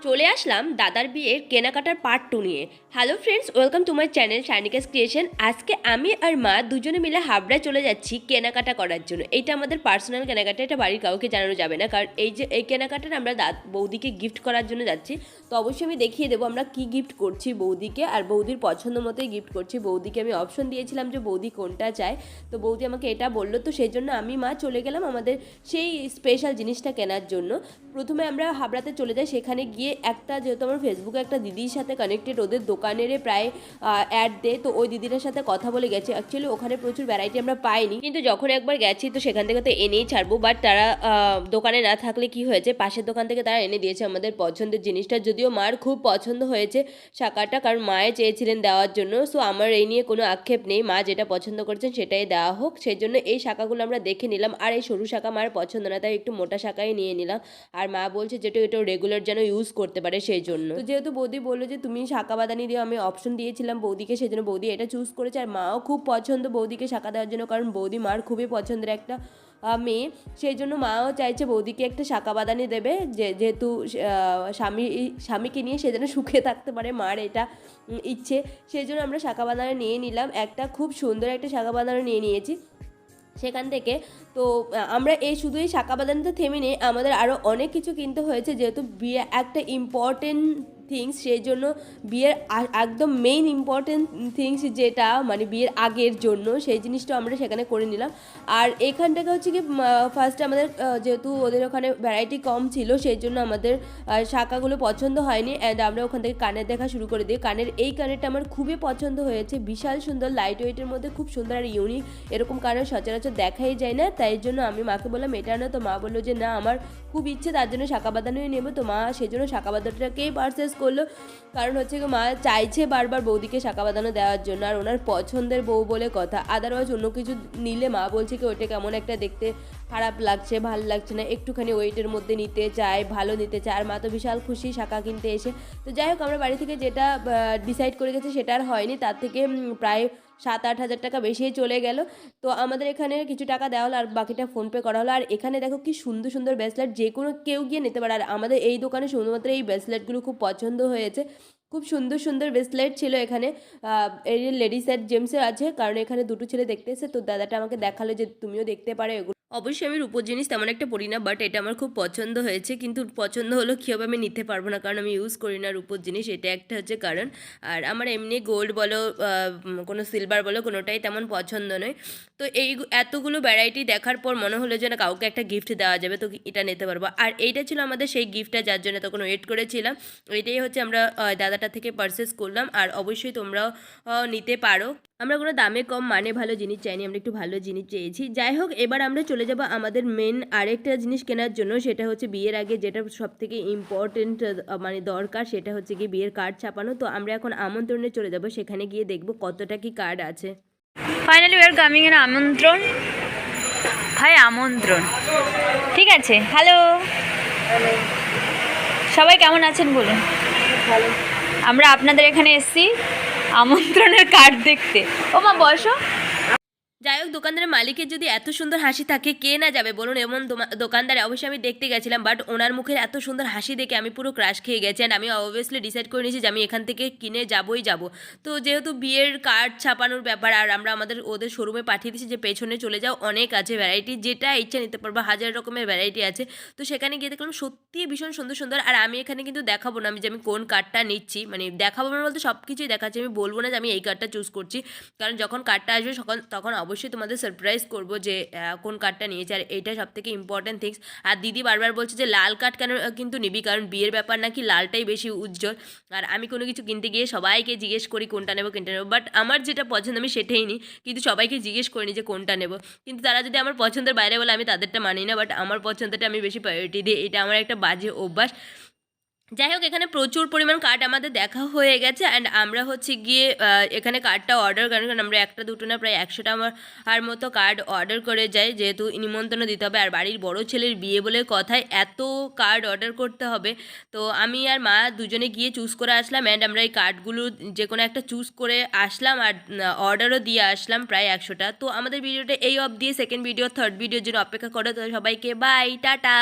চলে আসলাম দাদার বিয়ের কেনাকাটার পার্ট 2 নিয়ে। Hello friends, welcome to my channel Shainika's creation. আজকে আমি আর মা দুজনে মিলে হাবড়া চলে যাচ্ছি কেনাকাটা করার জন্য। এইটা আমাদের পার্সোনাল কেনাকাটা, এটা বাড়ির কাউকে জানানো যাবে না, কারণ এই কেনাকাটাটা আমরা বৌদিকে গিফট করার জন্য যাচ্ছি। তো অবশ্যই আমি দেখিয়ে দেবো আমরা কি গিফট করছি বৌদিকে, আর বৌদির পছন্দ মতোই গিফট করছি। বৌদিকে আমি অপশন দিয়েছিলাম যে বৌদি কোনটা চায়, তো বৌদি আমাকে এটা বললো, তো সেই জন্য আমি মা চলে গেলাম আমাদের সেই স্পেশাল জিনিসটা কেনার জন্য। প্রথমে আমরা হাবড়াতে চলে যাই, সেখানে গিয়ে একটা, যেহেতু আমার ফেসবুকে একটা দিদির সাথে কানেক্টেড, ওদের দোকানের প্রায় অ্যাড দেয়, তো ওই দিদিটার সাথে কথা বলে গেছি। অ্যাকচুয়ালি ওখানে প্রচুর ভ্যারাইটি আমরা পাইনি, কিন্তু যখন একবার গেছি তো সেখান থেকে তো এনেই ছাড়বো। বাট তারা দোকানে না থাকলে কি হয়েছে, পাশের দোকান থেকে তারা এনে দিয়েছে আমাদের পছন্দের জিনিসটা। যদিও মার খুব পছন্দ হয়েছে শাঁখাটা, কারণ মায়ে চেয়েছিলেন দেওয়ার জন্য। সো আমার এই নিয়ে কোনো আক্ষেপ নেই, মা যেটা পছন্দ করছেন সেটাই দেওয়া হোক। সেই জন্য এই শাঁখাগুলো আমরা দেখে নিলাম, আর এই সরু শাঁখা মার পছন্দ না, তাই একটু মোটা শাঁখাই নিয়ে নিলাম। আর মা বলছে যেটা এটা রেগুলার যেন ইউজ করতে পারে, সেই জন্য। তো যেহেতু বৌদি বললো যে তুমি শাঁখা বাদানি দিও, আমি অপশন দিয়েছিলাম বৌদিকে, সেই জন্য বৌদি এটা চুজ করেছে। আর মাও খুব পছন্দ বৌদিকে শাঁখা দেওয়ার জন্য, কারণ বৌদি মার খুবই পছন্দের একটা মেয়ে। সেই জন্য মাও চাইছে বৌদিকে একটা শাঁখা বাদানি দেবে, যেহেতু স্বামীকে নিয়ে সে যেন সুখে থাকতে পারে, মার এটা ইচ্ছে। সেই জন্য আমরা শাঁখা বাদানি নিয়ে নিলাম, একটা খুব সুন্দর একটা শাঁখা বাদানি নিয়ে নিয়েছি সেখান থেকে। তো আমরা শুধু এই শাঁখা বাদানিতে থেমে নিয়ে আমাদের আরও অনেক কিছু কিনতে হয়েছে, যেহেতু বিয়ে একটা ইম্পর্টেন্ট থিংস। সেই জন্য বিয়ের একদম মেইন ইম্পর্টেন্ট থিংস যেটা মানে বিয়ের আগের জন্য, সেই জিনিসটা আমরা সেখানে করে নিলাম। আর এখান থেকে হচ্ছে কি ফার্স্টে আমাদের যেহেতু ওদের ওখানে ভ্যারাইটি কম ছিল, সেই জন্য আমাদের শাঁখাগুলো পছন্দ হয়নি, অ্যান্ড আমরা ওখান থেকে কানের দেখা শুরু করে দিই। কানের এই কানেরটা আমার খুবই পছন্দ হয়েছে, বিশাল সুন্দর, লাইট ওয়েটের মধ্যে খুব সুন্দর আর ইউনিক। এরকম কানের সচরাচর দেখাই যায় না, তাই জন্য আমি মাকে বললাম এটা না, তো মা বললো যে না আমার খুব ইচ্ছে, তার জন্য শাঁখা বাঁধানোই নেবো। তো মা সেই জন্য শাঁখা বাঁধানোটাকেই পারচেস করলো, কারণ হচ্ছে কি মা চাইছে বারবার বৌদিকে শাঁখা বাঁধানো দেওয়ার জন্য, আর ওনার পছন্দের বউ বলে কথা। আদারওয়াইজ অন্য কিছু নিলে মা বলছে কি ওইটা কেমন একটা দেখতে, খারাপ লাগছে, ভালো লাগছে না, একটুখানি ওয়েটের মধ্যে নিতে চায়, ভালো নিতে চায়। আর মা তো বিশাল খুশি শাঁখা কিনতে এসে। তো যাই হোক, আমরা বাড়ি থেকে যেটা ডিসাইড করে গেছি সেটা আর হয়নি, তার থেকে প্রায় 7-8 হাজার টাকা বেশিই চলে গেল। তো আমাদের এখানে কিছু টাকা দেওয়া হলো, আর বাকিটা ফোনপে করা হলো। আর এখানে দেখো কি সুন্দর সুন্দর ব্রেসলেট, যে কোনো কেউ গিয়ে নিতে পারে। আর আমাদের এই দোকানে শুধুমাত্র এই ব্রেসলেটগুলো খুব পছন্দ হয়েছে, খুব সুন্দর সুন্দর ব্রেসলেট ছিল এখানে। এই লেডিসের জেন্টসের আছে, কারণ এখানে দুটো ছেলে দেখতে এসেছে, তো দাদাটা আমাকে দেখালো যে তুমিও দেখতে পারো এগুলো। অবশ্যই আমি রূপোর জিনিস তেমন একটা পরি না, বাট এটা আমার খুব পছন্দ হয়েছে। কিন্তু পছন্দ হলো কী হবে আমি নিতে পারবো না, কারণ আমি ইউজ করি না রূপোর জিনিস, এটা একটা হচ্ছে কারণ। আর আমার এমনি গোল্ড বলো কোনো সিলভার বলো কোনোটাই তেমন পছন্দ নয়। তো এই এতগুলো ভ্যারাইটি দেখার পর মনে হলো যে না, কাউকে একটা গিফট দেওয়া যাবে, তো এটা নিতে পারবো। আর এইটা ছিল আমাদের সেই গিফটটা, যার জন্য তখন ওয়েট করেছিলাম। এটাই হচ্ছে আমরা দাদাটা থেকে পারচেস করলাম। আর অবশ্যই তোমরাও নিতে পারো। আমরা কোনো দামে কম মানে ভালো জিনিস চাইনি, আমরা একটু ভালো জিনিস চেয়েছি। যাই হোক, এবার আমরা চলে যাব আমাদের মেন আরেকটা জিনিস কেনার জন্য, সেটা হচ্ছে বিয়ের আগে যেটা সব থেকে ইম্পর্টেন্ট মানে দরকার, সেটা হচ্ছে কি বিয়ের কার্ড ছাপানো। তো আমরা এখন আমন্ত্রণে চলে যাব, সেখানে গিয়ে দেখব কতটা কি কার্ড আছে। ফাইনালি উই আর কামিং এর আমন্ত্রণ। ভাই আমন্ত্রণ, ঠিক আছে। হ্যালো, সবাই কেমন আছেন বলুন। আমরা আপনাদের এখানে এসেছি আমন্ত্রণের কার্ড দেখতে। ও মা বসো। যাই হোক, দোকানদারের মালিকের যদি এত সুন্দর হাসি থাকে, কে না যাবে বলুন। এমন দোকানদারে অবশ্যই আমি দেখতে গেছিলাম, বাট ওনার মুখের এত সুন্দর হাসি দেখে আমি পুরো ক্রাশ খেয়ে গেছি। অ্যান্ড আমি অবভিয়াসলি ডিসাইড করে নিয়েছি যে আমি এখান থেকে কিনে যাবই যাব। তো যেহেতু বিয়ের কার্ড ছাপানোর ব্যাপার, আর আমরা ওদের শোরুমে পাঠিয়ে দিয়েছি যে পেছনে চলে যাও, অনেক আছে ভ্যারাইটি, যেটা ইচ্ছা নিতে পারবো, 1000 রকমের ভ্যারাইটি আছে। তো সেখানে গিয়ে দেখলাম সত্যি ভীষণ সুন্দর সুন্দর। আর আমি এখানে কিন্তু দেখাবো না যে আমি কোন কার্ডটা নিচ্ছি, মানে দেখাবো না বলতে সব কিছুই দেখাচ্ছি, আমি বলবো না যে আমি এই কার্ডটা চুজ করছি, কারণ যখন কার্ডটা আসবে তখন অবশ্যই তোমাদের সারপ্রাইজ করবো যে কোন কার্ডটা নিয়েছে। আর এইটা সব থেকে ইম্পর্টেন্ট থিংস। আর দিদি বারবার বলছে যে লাল কার্ড কেন কিন্তু নিবি, কারণ বিয়ের ব্যাপার নাকি লালটাই বেশি উজ্জ্বল। আর আমি কোনো কিছু কিনতে গিয়ে সবাইকে জিজ্ঞেস করি কোনটা নেবো কোনটা নেবো, বাট আমার যেটা পছন্দ আমি সেটাই নিই, কিন্তু সবাইকে জিজ্ঞেস করিনি যে কোনটা নেবো। কিন্তু তারা যদি আমার পছন্দের বাইরে বলে আমি তাদেরটা মানি না, বাট আমার পছন্দটা আমি বেশি প্রায়োরিটি দিই, এটা আমার একটা বাজে অভ্যাস। যাই হোক, এখানে প্রচুর পরিমাণ কার্ড আমাদের দেখা হয়ে গেছে। অ্যান্ড আমরা হচ্ছে গিয়ে এখানে কার্ডটা অর্ডার করি, কারণ আমরা একটা দুটো না প্রায় 100টা আর মতো কার্ড অর্ডার করে যাই, যেহেতু নিমন্ত্রণ দিতে হবে। আর বাড়ির বড় ছেলের বিয়ে বলে কথায় এত কার্ড অর্ডার করতে হবে। তো আমি আর মা দুজনে গিয়ে চুজ করে আসলাম, অ্যান্ড আমরা এই কার্ডগুলো যে কোনো একটা চুজ করে আসলাম, আর অর্ডারও দিয়ে আসলাম প্রায় 100টা। তো আমাদের ভিডিওটা এই অবধি, সেকেন্ড ভিডিও থার্ড ভিডিওর জন্য অপেক্ষা করো। তো সবাইকে বাই, টাটা।